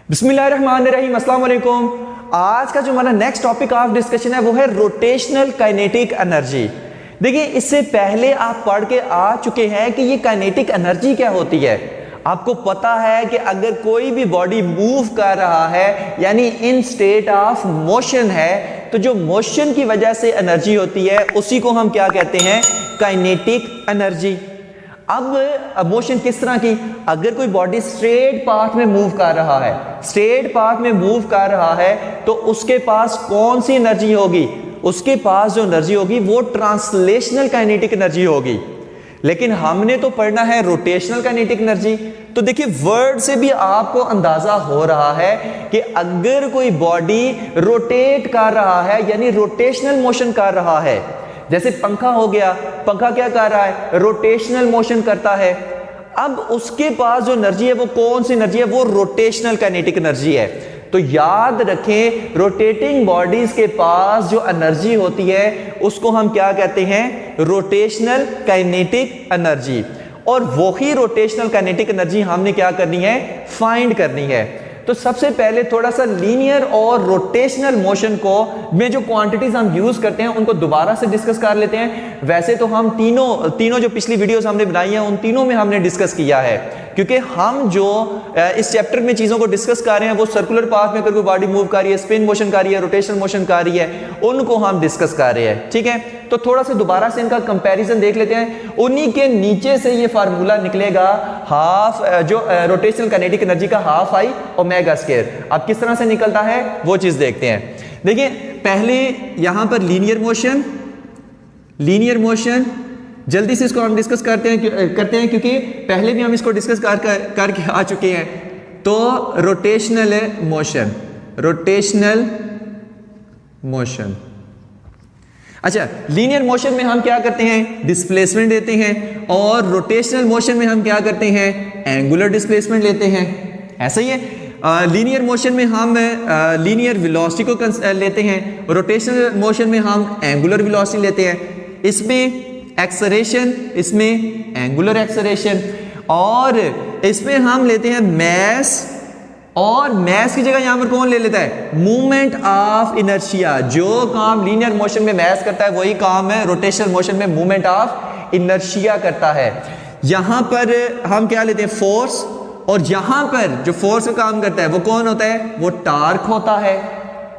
बिस्मिल्लाहिर्रहमानिर्रहीम, अस्सलाम वालेकुम। आज का जो हमारा नेक्स्ट टॉपिक ऑफ डिस्कशन है वो है रोटेशनल काइनेटिक एनर्जी। देखिए, इससे पहले आप पढ़ के आ चुके हैं कि ये काइनेटिक एनर्जी क्या होती है। आपको पता है कि अगर कोई भी बॉडी मूव कर रहा है यानी इन स्टेट ऑफ मोशन है, तो जो मोशन की वजह से एनर्जी होती है उसी को हम क्या कहते हैं, काइनेटिक एनर्जी। अब मोशन किस तरह की, अगर कोई बॉडी स्ट्रेट पाथ में मूव कर रहा है, स्ट्रेट पाथ में मूव कर रहा है, तो उसके पास कौन सी एनर्जी होगी, उसके पास जो एनर्जी होगी वो ट्रांसलेशनल काइनेटिक एनर्जी होगी। लेकिन हमने तो पढ़ना है रोटेशनल काइनेटिक एनर्जी। तो देखिए, वर्ड से भी आपको अंदाजा हो रहा है कि अगर कोई बॉडी रोटेट कर रहा है यानी रोटेशनल मोशन कर रहा है, जैसे पंखा हो गया, पंखा क्या कर रहा है, रोटेशनल मोशन करता है। अब उसके पास जो एनर्जी है वो कौन सी एनर्जी है, वो रोटेशनल काइनेटिक एनर्जी है। तो याद रखें, रोटेटिंग बॉडीज के पास जो एनर्जी होती है उसको हम क्या कहते हैं, रोटेशनल काइनेटिक एनर्जी। और वही रोटेशनल काइनेटिक एनर्जी हमने क्या करनी है, फाइंड करनी है। तो सबसे पहले थोड़ा सा लीनियर और रोटेशनल मोशन को में जो क्वांटिटीज हम यूज करते हैं उनको दोबारा से डिस्कस कर लेते हैं। वैसे तो हम तीनों जो पिछली वीडियोस हमने बनाई हैं उन तीनों में हमने डिस्कस किया है, क्योंकि हम जो इस चैप्टर में चीजों को डिस्कस कर रहे हैं वो सर्कुलर पाथ में कोई बॉडी मूव कर रही है, स्पिन मोशन कर रही है, रोटेशनल मोशन कर रही है, उनको हम डिस्कस कर रहे हैं। ठीक है, तो थोड़ा सा दोबारा से इनका कंपैरिजन देख लेते हैं। उन्हीं के नीचे से ये फार्मूला निकलेगा, हाफ जो रोटेशनल काइनेटिक एनर्जी का हाफ आई ओमेगा स्क्वायर। अब किस तरह से निकलता है वो चीज देखते हैं। देखिए, पहले यहां पर लीनियर मोशन जल्दी से इसको हम डिस्कस करते हैं क्योंकि पहले भी हम इसको डिस्कस करके आ चुके हैं। तो रोटेशनल मोशन, अच्छा, लीनियर मोशन में हम क्या करते हैं, डिस्प्लेसमेंट लेते हैं, और रोटेशनल मोशन में हम क्या करते हैं, एंगुलर डिस्प्लेसमेंट लेते हैं। ऐसा ही है, लीनियर मोशन में हम लीनियर वेलोसिटी को लेते हैं, रोटेशनल मोशन में हम एंगुलर वेलोसिटी लेते हैं। इसमें एक्सेलरेशन, इसमें एंगुलर एक्सेलरेशन, और इसमें हम लेते हैं मैस, और मैस की जगह यहां पर कौन ले लेता है, मूवमेंट ऑफ इनर्शिया। जो काम लीनियर मोशन में मैस करता है वही काम है रोटेशनल मोशन में मूवमेंट ऑफ इनर्शिया करता है। यहां पर हम क्या लेते हैं, फोर्स, और यहां पर जो फोर्स का काम करता है वो कौन होता है, वो टार्क होता है।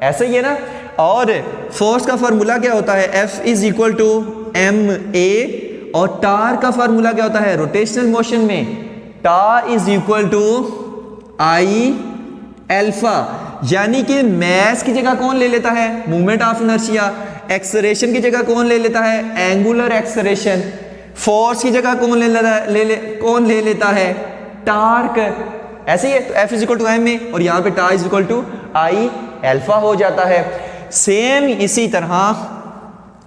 ऐसा ही है ना। और फोर्स का फार्मूला क्या होता है, F is equal to ma, और टार्क का फार्मूला क्या होता है रोटेशनल मोशन में, tau is equal to I alpha. यानी कि मैस की जगह कौन ले लेता है, मूवमेंट ऑफ इनर्शिया, एक्सेलरेशन की जगह कौन ले लेता है, एंगुलर एक्सेलरेशन, फोर्स की जगह कौन ले लेता है, टार्क। ऐसे ही है, तो F is equal to ma, और यहां पे tau is equal to I alpha हो जाता है। सेम इसी तरह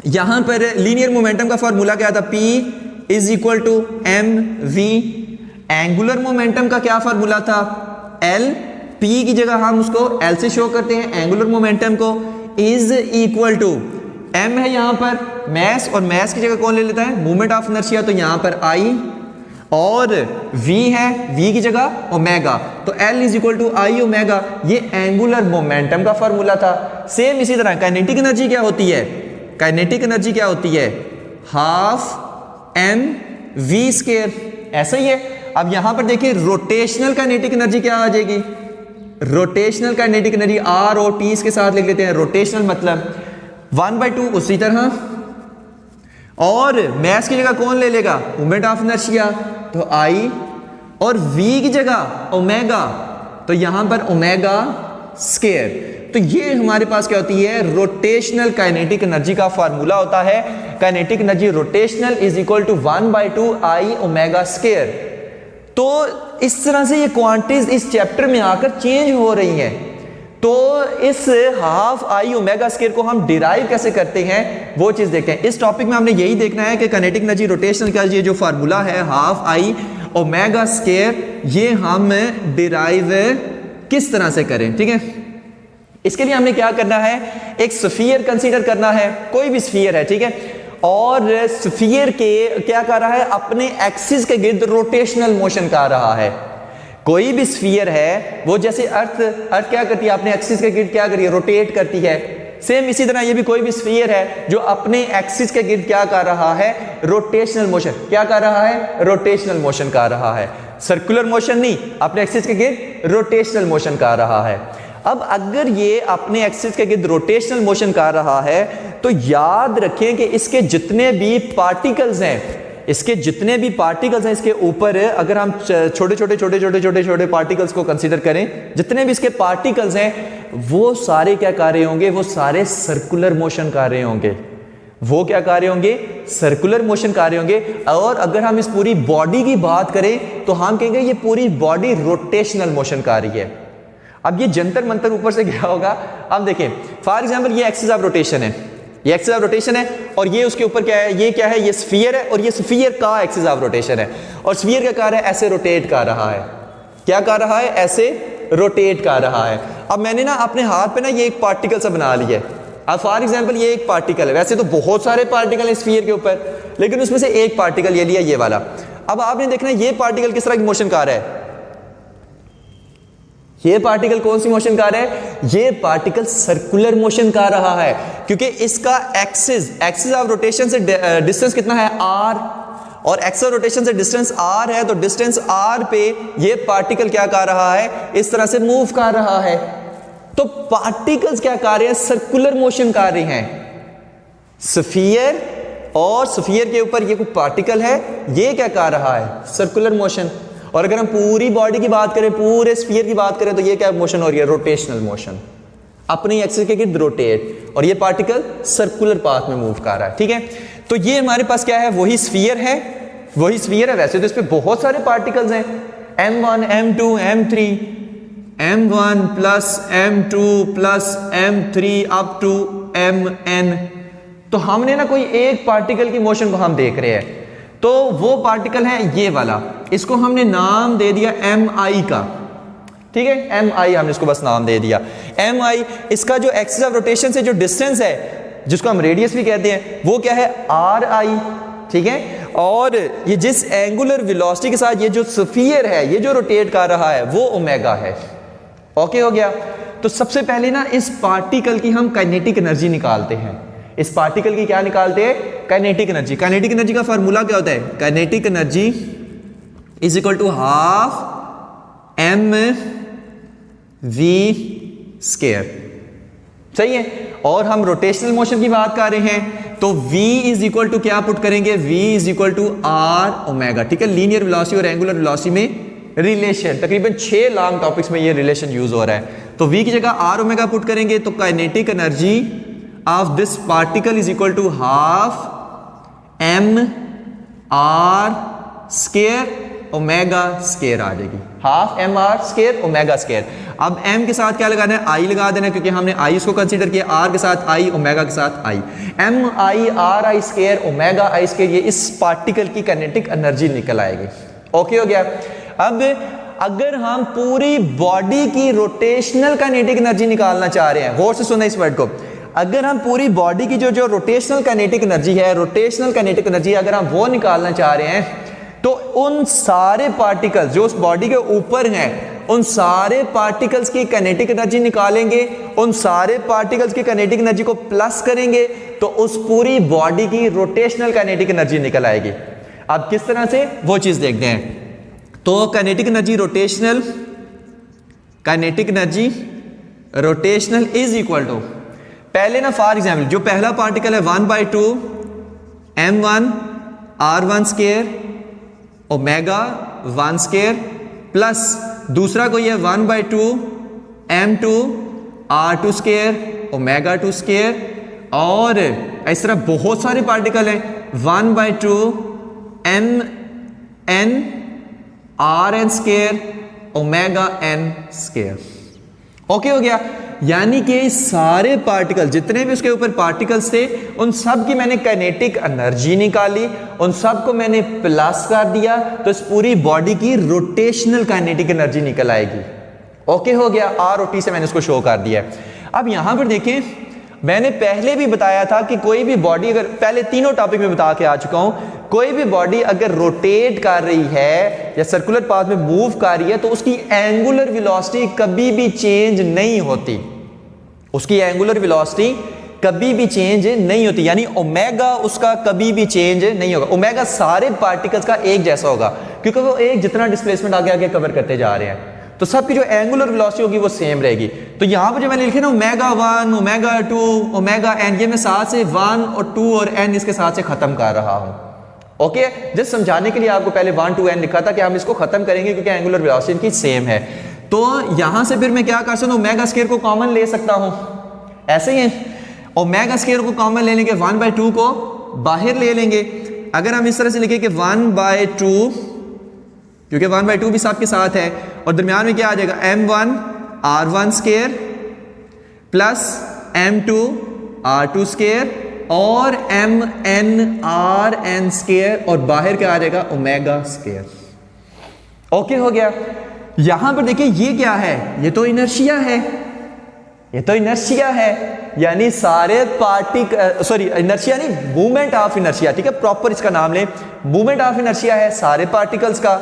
यहां पर लीनियर मोमेंटम का फार्मूला क्या था, P is equal to mv। Angular momentum का क्या फार्मूला था, L, P की जगह हम उसको L से शो करते हैं, एंगुलर मोमेंटम को, इज इक्वल टू m है यहां पर मैस, और मैस की जगह कौन ले लेता है, मूवमेंट ऑफ इनर्शिया, तो यहां पर I, और v है, v की जगह ओमेगा, तो L is equal to I omega. ये एंगुलर मोमेंटम का फार्मूला था। सेम इसी तरह काइनेटिक एनर्जी क्या होती है, काइनेटिक एनर्जी क्या होती है, हाफ m v स्क्वायर। ऐसा ही है। अब यहां पर देखिए, रोटेशनल काइनेटिक एनर्जी क्या आ जाएगी, रोटेशनल काइनेटिक एनर्जी R और T के साथ लिख लेते हैं। रोटेशनल मतलब 1/2, उसी तरह, और मैस की जगह कौन ले लेगा, मूवमेंट ऑफ इनर्शिया, तो I, और V की जगह ओमेगा, तो यहां पर ओमेगा स्क्वायर। तो ये हमारे पास क्या होती है, रोटेशनल काइनेटिक एनर्जी का फार्मूला होता है। Kinetic energy rotational is equal to 1/2 I omega square. तो इस तरह से ये क्वांटिटीज इस चैप्टर में आकर चेंज हो रही हैं। तो इस हाफ आई ओमेगा स्क्वायर को हम डिराइव कैसे करते हैं वो चीज देखते हैं। इस टॉपिक में हमने यही देखना है कि काइनेटिक एनर्जी रोटेशनल का ये जो फार्मूला है हाफ आई ओमेगा स्क्वायर, ये हम डिराइव किस तरह से करें। ठीक है, इसके लिए हमने क्या करना है, एक स्फीयर कंसीडर करना है, कोई भी स्फीयर है, ठीक है, और स्फीयर के क्या कर रहा है, अपने एक्सिस के गिर्द रोटेशनल मोशन कर रहा है। कोई भी स्फीयर है वो जैसे अर्थ क्या करती है, अपने एक्सिस के गिर्द क्या करती है, रोटेट करती है। सेम इसी तरह ये भी कोई भी स्फीयर है जो अपने एक्सिस के गिर्द क्या कर रहा है, रोटेशनल मोशन। क्या कर रहा है, रोटेशनल मोशन कर रहा है, सर्कुलर मोशन नहीं, अपने एक्सिस के गिर्द रोटेशनल मोशन कर रहा है। अब अगर ये अपने एक्सिस के गिर्द रोटेशनल मोशन कर रहा है तो याद रखें कि इसके जितने भी पार्टिकल्स हैं, इसके जितने भी पार्टिकल्स हैं इसके ऊपर, अगर हम छोटे पार्टिकल्स को कंसीडर करें, जितने भी इसके पार्टिकल्स हैं वो सारे क्या कर रहे होंगे, वो सारे सर्कुलर मोशन कर रहे होंगे। वो क्या कर रहे होंगे, सर्कुलर मोशन कर रहे होंगे। और अगर हम इस पूरी बॉडी की बात करें तो हम कहेंगे ये पूरी बॉडी रोटेशनल मोशन कर रही है। अब ये जंतर मंतर ऊपर से क्या होगा, अब देखें फॉर एग्जांपल ये एक्सिस ऑफ रोटेशन है, ये एक्सिस ऑफ रोटेशन है और ये उसके ऊपर क्या है, ये क्या है, ये स्फीयर है और ये स्फीयर का एक्सिस ऑफ रोटेशन है। और स्फीयर क्या कर रहा है, ऐसे रोटेट कर रहा है। क्या कर रहा है, ऐसे रोटेट कर रहा है। अब मैंने ना अपने हाथ पे ना ये एक पार्टिकल सा बना लिया है। अब फॉर एग्जांपल ये एक पार्टिकल है, वैसे तो बहुत सारे पार्टिकल हैं स्फीयर के ऊपर, लेकिन उसमें से एक पार्टिकल ये लिया, ये वाला। अब आपने देखना ये पार्टिकल किस तरह की मोशन कर रहा है, ये पार्टिकल कौन सी मोशन कर रहा है, ये पार्टिकल सर्कुलर मोशन कर रहा है, क्योंकि इसका एक्सिस ऑफ रोटेशन से डिस्टेंस कितना है, r, और एक्सिस ऑफ रोटेशन से डिस्टेंस r है, तो डिस्टेंस r पे ये पार्टिकल क्या कर रहा है, इस तरह से मूव कर रहा है। तो पार्टिकल्स क्या कर रहे हैं, सर्कुलर मोशन कर रहे हैं। स्फीयर और स्फीयर के ऊपर ये कोई पार्टिकल है, ये क्या कर रहा है, सर्कुलर मोशन। और अगर हम पूरी बॉडी की बात करें, पूरे स्फीयर की बात करें, तो ये क्या मोशन हो रही है, रोटेशनल मोशन, अपनी एक्सिस के गिर्द रोटेट, और ये पार्टिकल सर्कुलर पाथ में मूव कर रहा है। ठीक है, तो ये हमारे पास क्या है, वही स्फीयर है, वही स्फीयर है। वैसे तो इस पे बहुत सारे पार्टिकल्स हैं, m1 m2 m3, m1 plus m2 plus m3 up to mn। तो हमने ना कोई एक पार्टिकल की मोशन को हम देख रहे हैं, तो वो पार्टिकल है ये वाला, इसको हमने नाम दे दिया mi का। ठीक है, mi हमने इसको बस नाम दे दिया mi। इसका जो एक्सिस ऑफ रोटेशन से जो डिस्टेंस है, जिसको हम रेडियस भी कहते हैं, वो क्या है, ri। ठीक है, और ये जिस एंगुलर वेलोसिटी के साथ ये जो स्फीयर है, ये जो रोटेट कर रहा है, वो ओमेगा है। ओके हो गया। तो सबसे पहले ना इस पार्टिकल की हम काइनेटिक एनर्जी निकालते हैं। इस पार्टिकल की क्या निकालते हैं, काइनेटिक एनर्जी। काइनेटिक एनर्जी का फार्मूला क्या होता है, kinetic energy is equal to half M V square. सही है। और हम रोटेशनल मोशन की बात कर रहे हैं, तो v इज इक्वल टू क्या पुट करेंगे, v is equal to R omega. ठीक है, लीनियर वेलोसिटी और एंगुलर वेलोसिटी में रिलेशन, तकरीबन 6 लॉन्ग टॉपिक्स में ये रिलेशन यूज हो रहा है। तो v की जगह आर ओमेगा पुट करेंगे, तो kinetic energy of this particle is equal to half M R square omega square आ जाएगी, half M R square omega square. अब m के साथ क्या लगाना है, i लगा देना है, क्योंकि हमने i इसको कंसीडर किया, r के साथ i, ओमेगा के साथ i, m i r i square omega i square, ये इस पार्टिकल की काइनेटिक एनर्जी निकल आएगी। ओके हो गया। अब अगर हम पूरी बॉडी की रोटेशनल काइनेटिक एनर्जी निकालना चाह रहे हैं, गौर से सुना इस वर्ड को, अगर हम पूरी बॉडी की जो रोटेशनल काइनेटिक एनर्जी है, रोटेशनल काइनेटिक एनर्जी अगर हम वो निकालना चाह रहे हैं, तो उन सारे पार्टिकल्स जो उस बॉडी के ऊपर हैं, उन सारे पार्टिकल्स की काइनेटिक एनर्जी निकालेंगे, उन सारे पार्टिकल्स की काइनेटिक एनर्जी को प्लस करेंगे, तो उस पूरी बॉडी की रोटेशनल काइनेटिक एनर्जी निकल आएगी। अब किस तरह से, वो चीज देखते हैं। तो kinetic energy rotational, kinetic energy rotational is equal to, पहले ना फॉर एग्जाम्पल जो पहला पार्टिकल है 1/2 m1 r1 square omega 1 square, plus दूसरा कोई है 1/2 m2 r2 square omega 2 square, और इस तरह बहुत सारे पार्टिकल हैं 1/2 mn rn square omega n square. Okay हो गया। यानी कि सारे पार्टिकल, जितने भी उसके ऊपर पार्टिकल्स थे, उन सब की मैंने काइनेटिक एनर्जी निकाली, उन सब को मैंने प्लस कर दिया, तो इस पूरी बॉडी की रोटेशनल काइनेटिक एनर्जी निकल आएगी। ओके हो गया, आर और टी से मैंने इसको शो कर दिया। अब यहां पर देखें, मैंने पहले भी बताया था कि कोई भी बॉडी, अगर पहले तीनों टॉपिक में बता के आ चुका हूं, कोई भी बॉडी अगर रोटेट कर रही है या सर्कुलर पाथ में मूव कर रही है तो उसकी एंगुलर वेलोसिटी कभी भी चेंज नहीं होती, उसकी एंगुलर वेलोसिटी कभी भी चेंज नहीं होती, यानी ओमेगा उसका कभी भी चेंज नहीं होगा। ओमेगा सारे पार्टिकल्स का एक जैसा होगा क्योंकि वो एक जितना डिस्प्लेसमेंट आगे आगे कवर करते जा रहे हैं, तो सबकी जो एंगुलर वेलोसिटी होगी वो सेम रहेगी। तो यहां पर जो मैंने लिखे ना ओमेगा 1, ओमेगा 2, ओमेगा n, ये मैं साथ से 1 और 2 और n इसके साथ से खत्म कर रहा हूं। ओके, जस्ट समझाने के लिए आपको पहले 1 to n लिखा था कि हम इसको खत्म करेंगे क्योंकि एंगुलर वेलोसिटी इनकी सेम है। तो यहां से फिर मैं क्या कर सकता हूं, ओमेगा स्क्वायर को कॉमन ले सकता हूं, ऐसे ही है। ओमेगा स्क्वायर को कॉमन ले लेंगे, 1/2 को बाहर ले लेंगे। अगर हम इस तरह से लिखें कि 1/2, क्योंकि 1/2 भी सबके साथ है, और दरमियान में क्या आ जाएगा, m1 r1 square plus m2 r2 square और mn rn स्क्वायर, और बाहर क्या आ जाएगा, ओमेगा स्क्वायर। ओके हो गया। यहां पर देखिए ये क्या है, ये तो इनर्शिया है, ये तो इनर्शिया है, यानी सारे इनर्शिया नहीं, मूवमेंट ऑफ इनर्शिया, ठीक है, प्रॉपर इसका नाम ले, मूवमेंट ऑफ इनर्शिया है सारे पार्टिकल्स का।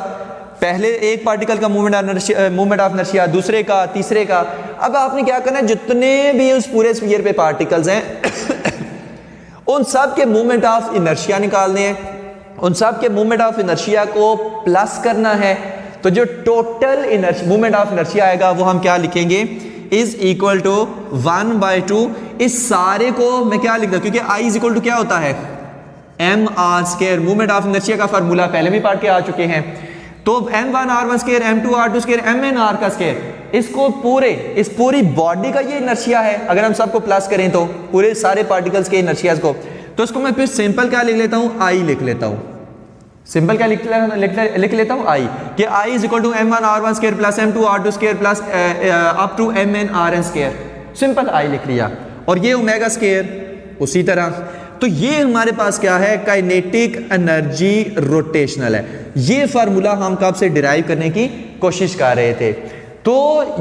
पहले एक पार्टिकल का मूवमेंट ऑफ इनर्शिया, दूसरे का, तीसरे का। अब आपने क्या करना है, जितने भी उस पूरे स्फीयर पे पार्टिकल्स हैं उन सब के मूवमेंट ऑफ इनर्शिया निकालने हैं, उन सब के मूवमेंट ऑफ इनर्शिया को प्लस करना है। तो जो टोटल मूवमेंट ऑफ इनर्शिया आएगा वो हम क्या लिखेंगे, इज इक्वल टू 1/2। इस सारे को मैं क्या लिखता हूं, क्योंकि I इज इक्वल टू क्या होता है, mr square. Movement of inertia का फार्मूला पहले भी पढ़ के आ चुके हैं। तो m1 r1 square, m2 r2 square, mn r का स्क्वायर, इसको इस पूरी बॉडी का ये इनर्शिया है। अगर हम सबको प्लस करें तो पूरे सारे पार्टिकल्स के इनर्शियाज को, तो इसको मैं फिर सिंपल क्या लिख लेता हूं, I लिख लेता हूं। सिंपल क्या लिख लेता हूं, I, कि I is equal to m1 r1 square plus m2 r2 square plus up to mn rn square. Simple I लिख लिया। और ये ओमेगा स्क्वायर उसी तरह। तो ये हमारे पास क्या है, काइनेटिक एनर्जी रोटेशनल है। ये फार्मूला हम कब से डिराइव करने की कोशिश कर रहे थे। तो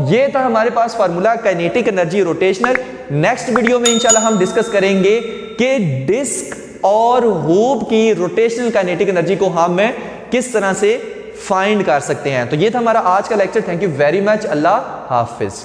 ये था हमारे पास formula kinetic energy rotational. Next video में इंशाल्लाह हम डिस्कस करेंगे कि डिस्क और हूप की रोटेशनल काइनेटिक एनर्जी को हम किस तरह से फाइंड कर सकते हैं। तो ये था हमारा आज का lecture. Thank you very much. Allah Hafiz.